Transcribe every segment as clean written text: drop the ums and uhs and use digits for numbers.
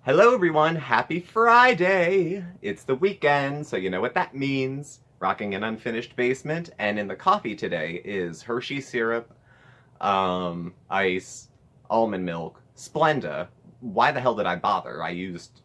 Hello everyone, happy Friday! It's the weekend, so you know what that means. Rocking an unfinished basement, and in the coffee today is Hershey syrup, ice, almond milk, Splenda. Why the hell did I bother? I used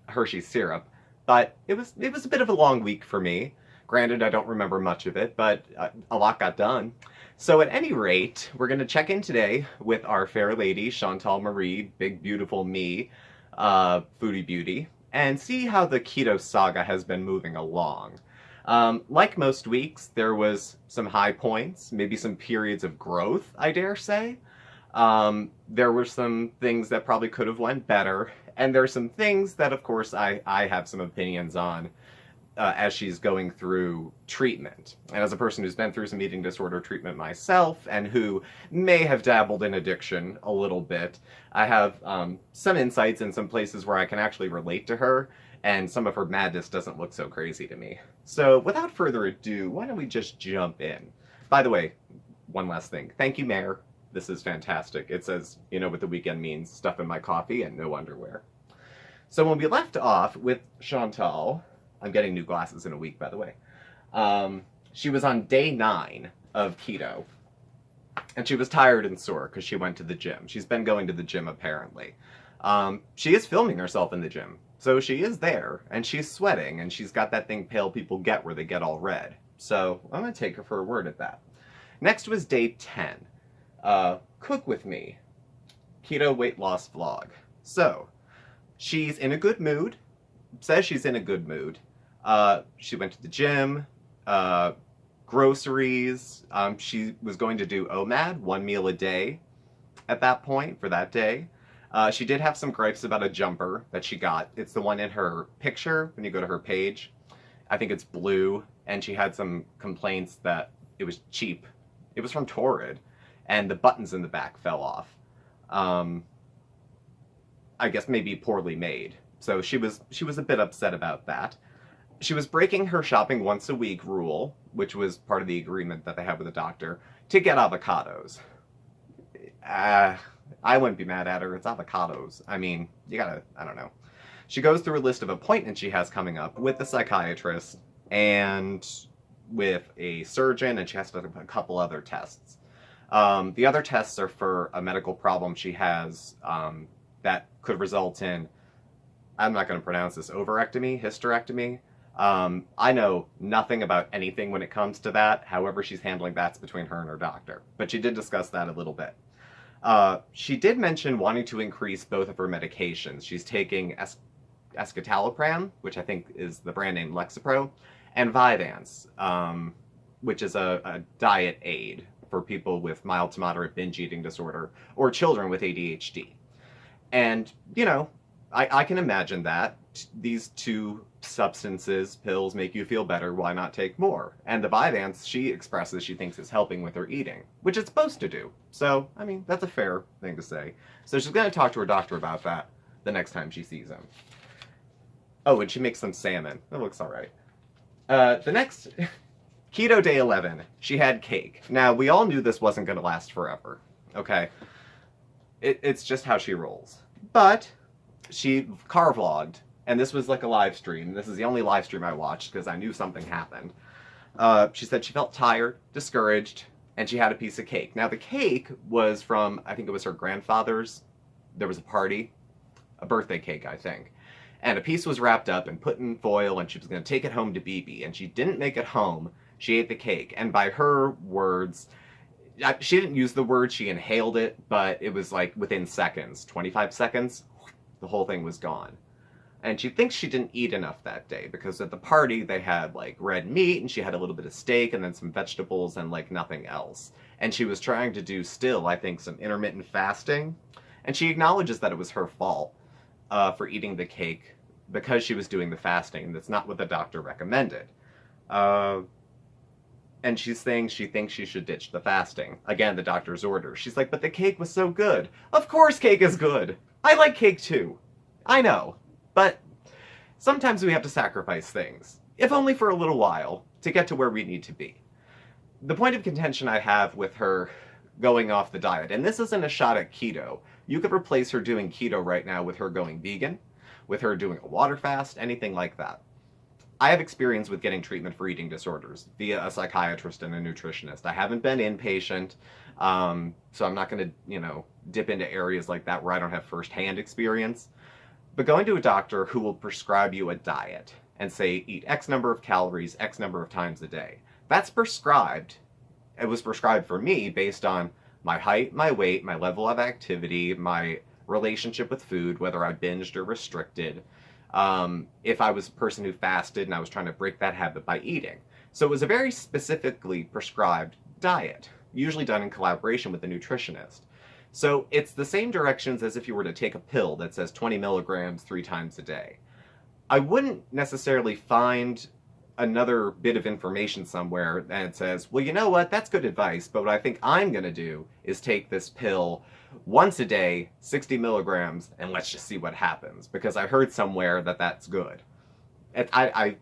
Hershey syrup, but it was a bit of a long week for me. Granted, I don't remember much of it, but a lot got done. So at any rate, we're going to check in today with our fair lady, Chantal Marie, big beautiful me, Foodie Beauty, and see how the Keto Saga has been moving along. Like most weeks, there was some high points, maybe some periods of growth, I dare say. There were some things that probably could have went better, and there are some things that, of course, I have some opinions on as she's going through treatment. And as a person who's been through some eating disorder treatment myself, and who may have dabbled in addiction a little bit, I have some insights in some places where I can actually relate to her, and some of her madness doesn't look so crazy to me. So without further ado, why don't we just jump in? By the way, one last thing. Thank you, Mayor. This is fantastic. It says, you know what the weekend means, stuff in my coffee and no underwear. So when we left off with Chantal, I'm getting new glasses in a week, by the way. She was on day 9 of keto, and she was tired and sore because she went to the gym. She's been going to the gym, apparently. She is filming herself in the gym, so she is there, and she's sweating, and she's got that thing pale people get where they get all red. So I'm going to take her for a word at that. Next was day 10. Cook with me. Keto weight loss vlog. So, she's in a good mood. Says she's in a good mood. She went to the gym, groceries. She was going to do OMAD, 1 meal a day, at that point, for that day. She did have some gripes about a jumper that she got. It's the one in her picture, when you go to her page. I think it's blue, and she had some complaints that it was cheap. It was from Torrid, and the buttons in the back fell off. I guess maybe poorly made. So she was a bit upset about that. She was breaking her shopping once a week rule, which was part of the agreement that they had with the doctor, to get avocados. I wouldn't be mad at her. It's avocados. I mean, you gotta, I don't know. She goes through a list of appointments she has coming up with the psychiatrist and with a surgeon, and she has to do a couple other tests. The other tests are for a medical problem she has that could result in, I'm not going to pronounce this, overectomy, hysterectomy. I know nothing about anything when it comes to that. However she's handling that's between her and her doctor. But she did discuss that a little bit. She did mention wanting to increase both of her medications. She's taking escitalopram, which I think is the brand name Lexapro, and Vyvanse, which is a diet aid for people with mild to moderate binge eating disorder or children with ADHD. And, you know, I can imagine that. These two substances, pills, make you feel better. Why not take more? And the Vyvanse, she expresses she thinks is helping with her eating, which it's supposed to do. So, I mean, that's a fair thing to say. So she's going to talk to her doctor about that the next time she sees him. Oh, and she makes some salmon. That looks all right. The next... Keto day 11. She had cake. Now, we all knew this wasn't going to last forever. Okay? It's just how she rolls. But she car vlogged, and this was like a live stream. This is the only live stream I watched because I knew something happened. She said she felt tired, discouraged, and she had a piece of cake. Now, the cake was from, I think it was her grandfather's. There was a party, a birthday cake, I think. And a piece was wrapped up and put in foil, and she was going to take it home to BB. And she didn't make it home. She ate the cake. And by her words, she didn't use the word, she inhaled it, but it was like within seconds, 25 seconds, the whole thing was gone. And she thinks she didn't eat enough that day because at the party they had like red meat and she had a little bit of steak and then some vegetables and like nothing else. And she was trying to do still, I think, some intermittent fasting. And she acknowledges that it was her fault for eating the cake because she was doing the fasting, and that's not what the doctor recommended. And she's saying she thinks she should ditch the fasting. Again, the doctor's order. She's like, but the cake was so good. Of course cake is good. I like cake too. I know. But sometimes we have to sacrifice things, if only for a little while, to get to where we need to be. The point of contention I have with her going off the diet, and this isn't a shot at keto, You could replace her doing keto right now with her going vegan, with her doing a water fast, anything like that. I have experience with getting treatment for eating disorders via a psychiatrist and a nutritionist. I haven't been inpatient, so I'm not going to, dip into areas like that where I don't have firsthand experience. But going to a doctor who will prescribe you a diet and say, eat X number of calories, X number of times a day, that's prescribed. It was prescribed for me based on my height, my weight, my level of activity, my relationship with food, whether I binged or restricted. If I was a person who fasted and I was trying to break that habit by eating. So it was a very specifically prescribed diet, usually done in collaboration with a nutritionist. So it's the same directions as if you were to take a pill that says 20 milligrams 3 times a day. I wouldn't necessarily find another bit of information somewhere that says, well, you know what, that's good advice, but what I think I'm going to do is take this pill once a day, 60 milligrams, and let's just see what happens, because I heard somewhere that that's good. I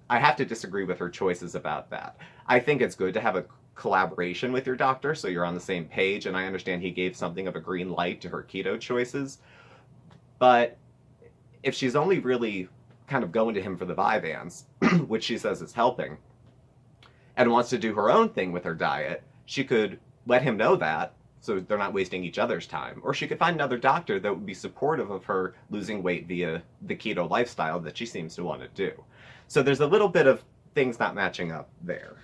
have to disagree with her choices about that. I think it's good to have a collaboration with your doctor so you're on the same page, and I understand he gave something of a green light to her keto choices, but if she's only really kind of going to him for the Vyvanse, which she says is helping, and wants to do her own thing with her diet, she could let him know that so they're not wasting each other's time. Or she could find another doctor that would be supportive of her losing weight via the keto lifestyle that she seems to want to do. So there's a little bit of things not matching up there,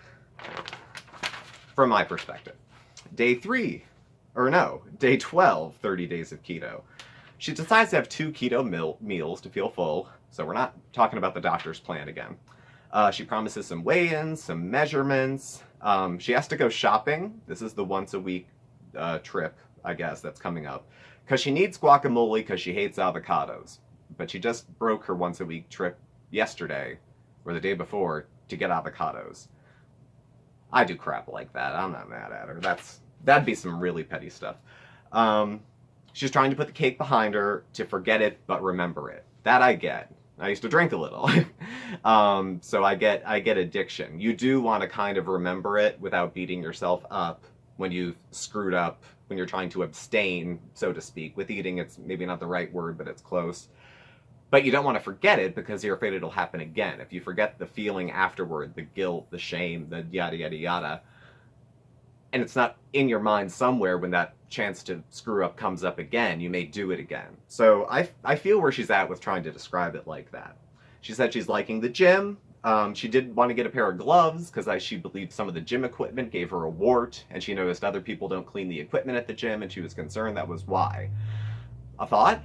from my perspective. Day 12, 30 days of keto. She decides to have 2 keto meals to feel full, so we're not talking about the doctor's plan again. She promises some weigh-ins, some measurements. She has to go shopping. This is the once a week trip, I guess, that's coming up. Because she needs guacamole because she hates avocados. But she just broke her once a week trip yesterday, or the day before, to get avocados. I do crap like that. I'm not mad at her. That'd be some really petty stuff. She's trying to put the cake behind her to forget it but remember it. That I get. I used to drink a little. So I get addiction. You do want to kind of remember it without beating yourself up when you've screwed up, when you're trying to abstain, so to speak. With eating, it's maybe not the right word, but it's close. But you don't want to forget it because you're afraid it'll happen again. If you forget the feeling afterward, the guilt, the shame, the yada, yada, yada, and it's not in your mind somewhere when that chance to screw up comes up again, you may do it again. So I feel where she's at with trying to describe it like that. She said she's liking the gym. She did want to get a pair of gloves because she believed some of the gym equipment gave her a wart, and she noticed other people don't clean the equipment at the gym, and she was concerned that was why. I thought,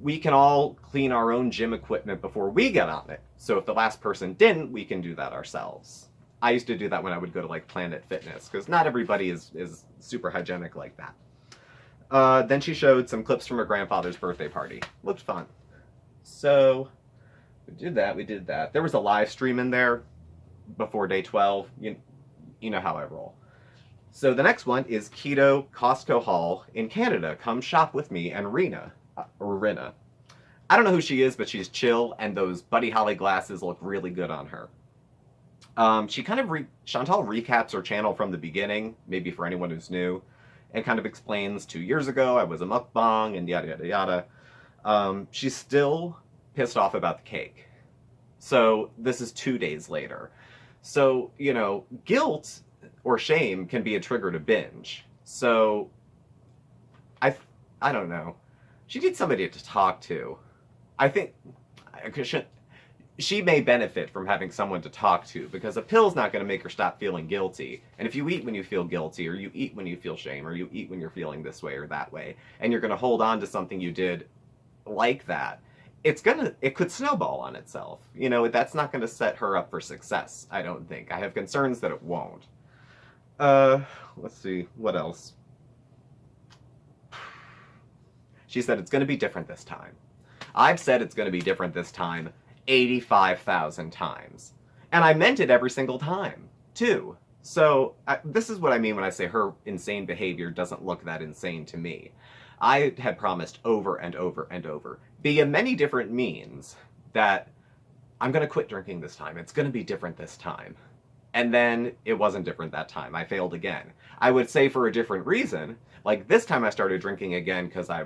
we can all clean our own gym equipment before we get on it. So if the last person didn't, we can do that ourselves. I used to do that when I would go to like Planet Fitness, because not everybody is super hygienic like that. Then she showed some clips from her grandfather's birthday party. Looked fun. So we did that. There was a live stream in there before day 12. You know how I roll. So the next one is Keto Costco Haul in Canada. Come shop with me and Rena. I don't know who she is, but she's chill, and those Buddy Holly glasses look really good on her. Chantal recaps her channel from the beginning, maybe for anyone who's new, and kind of explains 2 years ago I was a mukbang and yada yada yada. She's still pissed off about the cake. So this is 2 days later. So, guilt or shame can be a trigger to binge. So I don't know. She needs somebody to talk to. I think she may benefit from having someone to talk to, because a pill's not going to make her stop feeling guilty. And if you eat when you feel guilty, or you eat when you feel shame, or you eat when you're feeling this way or that way, and you're going to hold on to something you did like that, it could snowball on itself. That's not going to set her up for success, I don't think. I have concerns that it won't. Let's see, what else? She said it's going to be different this time. I've said it's going to be different this time 85,000 times. And I meant it every single time, too. So this is what I mean when I say her insane behavior doesn't look that insane to me. I had promised over and over and over, via many different means, that I'm going to quit drinking this time. It's going to be different this time. And then it wasn't different that time. I failed again. I would say for a different reason. Like this time I started drinking again because I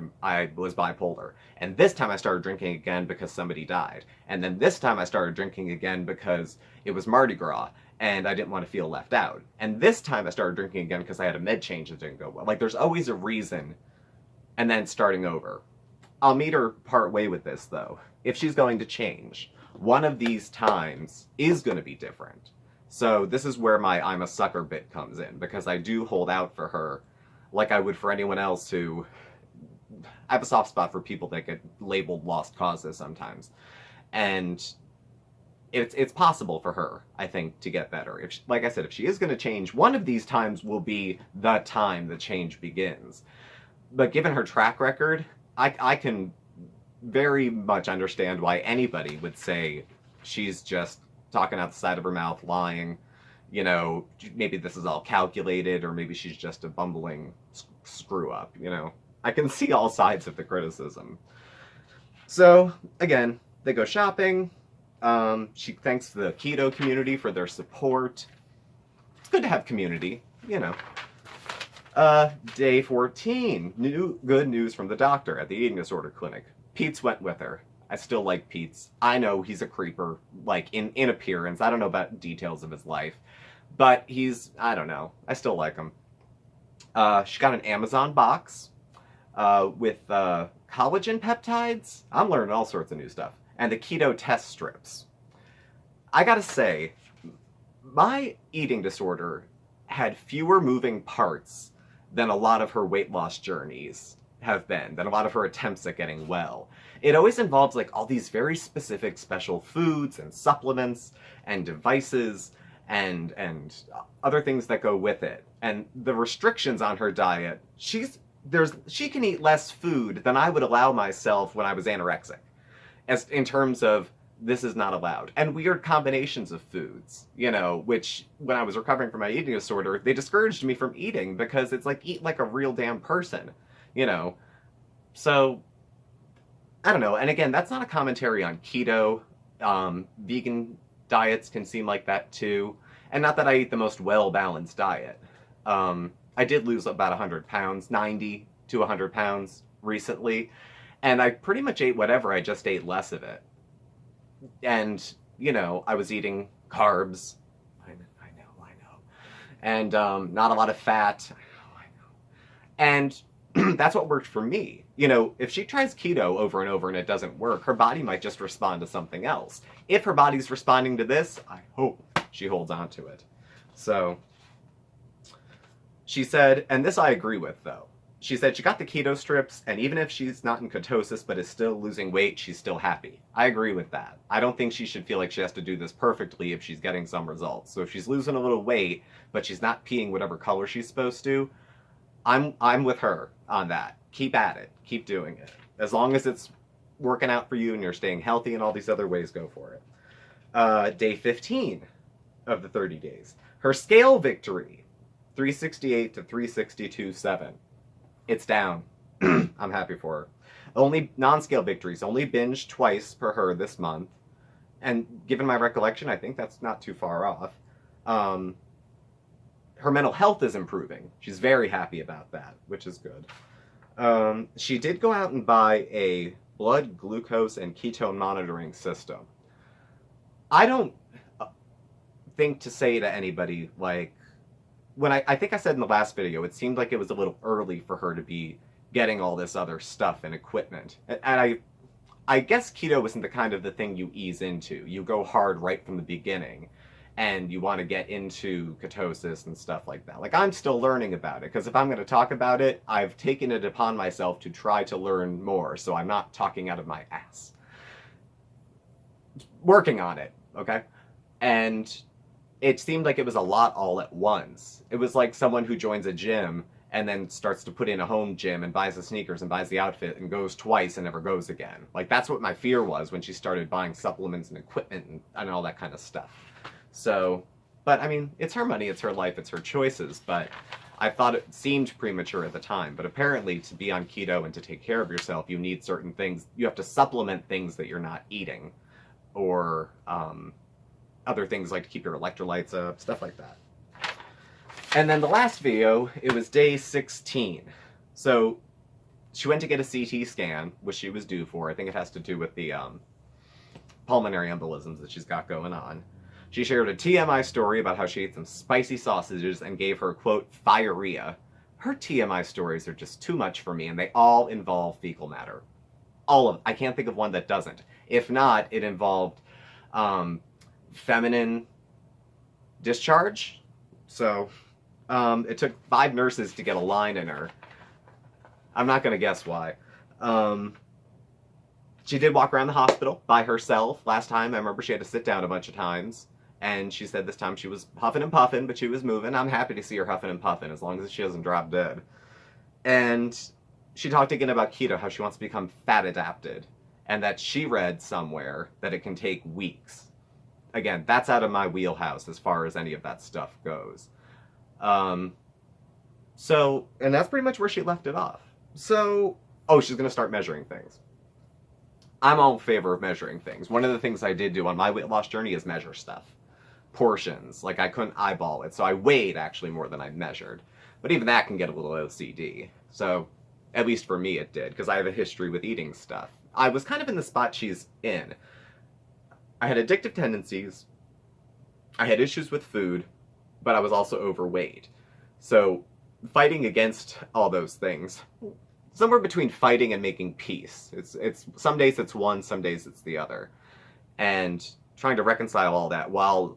was bipolar. And this time I started drinking again because somebody died. And then this time I started drinking again because it was Mardi Gras and I didn't want to feel left out. And this time I started drinking again because I had a med change that didn't go well. Like there's always a reason, and then starting over. I'll meet her part way with this though. If she's going to change, one of these times is going to be different. So this is where my I'm a sucker bit comes in, because I do hold out for her like I would for anyone else who... I have a soft spot for people that get labeled lost causes sometimes. And it's possible for her, I think, to get better. If she, like I said, if she is going to change, one of these times will be the time the change begins. But given her track record, I can very much understand why anybody would say she's just talking out the side of her mouth, lying. You know, maybe this is all calculated, or maybe she's just a bumbling screw up, you know. I can see all sides of the criticism. So, again, they go shopping. She thanks the keto community for their support. It's good to have community, you know. Day 14. Good news from the doctor at the eating disorder clinic. Pete's went with her. I still like Pete's. I know he's a creeper, like, in appearance. I don't know about details of his life. But he's, I don't know. I still like him. She got an Amazon box with collagen peptides. I'm learning all sorts of new stuff. And the keto test strips. I gotta say, my eating disorder had fewer moving parts than a lot of her weight loss journeys have been, than a lot of her attempts at getting well. It always involves like all these very specific special foods and supplements and devices and other things that go with it. And the restrictions on her diet, she can eat less food than I would allow myself when I was anorexic. As in terms of, this is not allowed. And weird combinations of foods, you know, which when I was recovering from my eating disorder, they discouraged me from eating because it's like, eat like a real damn person, you know. So, I don't know. And again, that's not a commentary on keto. Vegan diets can seem like that too. And not that I eat the most well-balanced diet. I did lose about 100 pounds, 90 to 100 pounds recently. And I pretty much ate whatever, I just ate less of it. And, you know, I was eating carbs. I know. And not a lot of fat. I know. And that's what worked for me. You know, if she tries keto over and over and it doesn't work, her body might just respond to something else. If her body's responding to this, I hope she holds on to it. So, she said, and this I agree with, though. She said she got the keto strips, and even if she's not in ketosis but is still losing weight, she's still happy. I agree with that. I don't think she should feel like she has to do this perfectly if she's getting some results. So if she's losing a little weight, but she's not peeing whatever color she's supposed to, I'm with her on that. Keep at it. Keep doing it. As long as it's working out for you and you're staying healthy in all these other ways, go for it. Day 15 of the 30 days. Her scale victory, 368 to 362.7. It's down. I'm happy for her. Only non-scale victories, only binged twice per her this month. And given my recollection, I think that's not too far off. Her mental health is improving. She's very happy about that, which is good. She did go out and buy a blood glucose and ketone monitoring system. I don't think to say to anybody, like, when I think I said in the last video, it seemed like it was a little early for her to be getting all this other stuff and equipment. And I guess keto isn't the kind of the thing you ease into. You go hard right from the beginning, and you want to get into ketosis and stuff like that. Like, I'm still learning about it, because if I'm going to talk about it, I've taken it upon myself to try to learn more, so I'm not talking out of my ass. Working on it, okay? And it seemed like it was a lot all at once. It was like someone who joins a gym and then starts to put in a home gym and buys the sneakers and buys the outfit and goes twice and never goes again. Like, that's what my fear was when she started buying supplements and equipment and all that kind of stuff. So, but I mean, it's her money, it's her life, it's her choices, but I thought it seemed premature at the time. But apparently, to be on keto and to take care of yourself, you need certain things. You have to supplement things that you're not eating, or other things like to keep your electrolytes up, stuff like that. And then the last video, it was day 16. So she went to get a CT scan, which she was due for. I think it has to do with the pulmonary embolisms that she's got going on. She shared a TMI story about how she ate some spicy sausages and gave her, quote, firea. Her TMI stories are just too much for me, and they all involve fecal matter. All of them. I can't think of one that doesn't. If not, it involved feminine discharge. So it took 5 nurses to get a line in her. I'm not going to guess why. She did walk around the hospital by herself. Last time, I remember she had to sit down a bunch of times. And she said this time she was huffing and puffing, but she was moving. I'm happy to see her huffing and puffing, as long as she doesn't drop dead. And she talked again about keto, how she wants to become fat adapted. And that she read somewhere that it can take weeks. Again, that's out of my wheelhouse as far as any of that stuff goes. And that's pretty much where she left it off. So, she's going to start measuring things. I'm all in favor of measuring things. One of the things I did do on my weight loss journey is measure stuff. Portions. Like, I couldn't eyeball it, so I weighed actually more than I measured. But even that can get a little OCD. So, at least for me it did, because I have a history with eating stuff. I was kind of in the spot she's in. I had addictive tendencies. I had issues with food, but I was also overweight. So, fighting against all those things, somewhere between fighting and making peace. It's some days it's one, some days it's the other. And trying to reconcile all that while,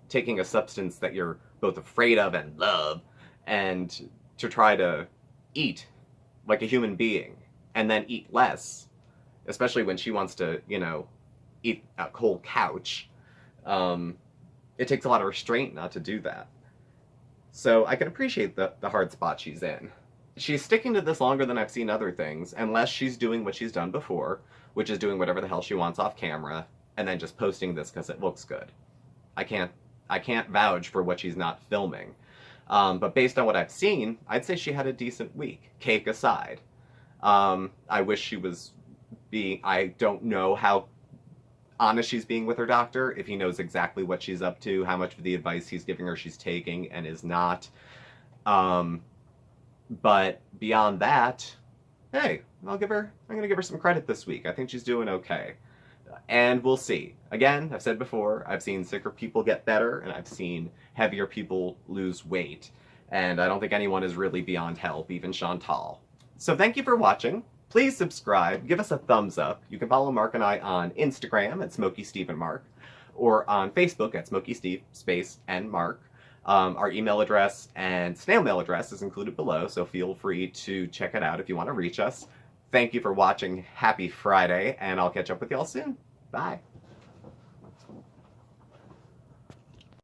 taking a substance that you're both afraid of and love, and to try to eat like a human being, and then eat less, especially when she wants to, eat a whole couch. It takes a lot of restraint not to do that. So I can appreciate the hard spot she's in. She's sticking to this longer than I've seen other things, unless she's doing what she's done before, which is doing whatever the hell she wants off camera, and then just posting this because it looks good. I can't vouch for what she's not filming. But based on what I've seen, I'd say she had a decent week, cake aside. I wish she was I don't know how honest she's being with her doctor, if he knows exactly what she's up to, how much of the advice he's giving her she's taking and is not. But beyond that, hey, I'm gonna give her some credit this week. I think she's doing okay. And we'll see. Again, I've said before, I've seen sicker people get better, and I've seen heavier people lose weight. And I don't think anyone is really beyond help, even Chantal. So thank you for watching. Please subscribe, give us a thumbs up. You can follow Mark and I on Instagram at SmokeySteveAndMarc, or on Facebook at SmokeySteveAndMarc. Our email address and snail mail address is included below, so feel free to check it out if you want to reach us. Thank you for watching. Happy Friday, and I'll catch up with y'all soon. Bye.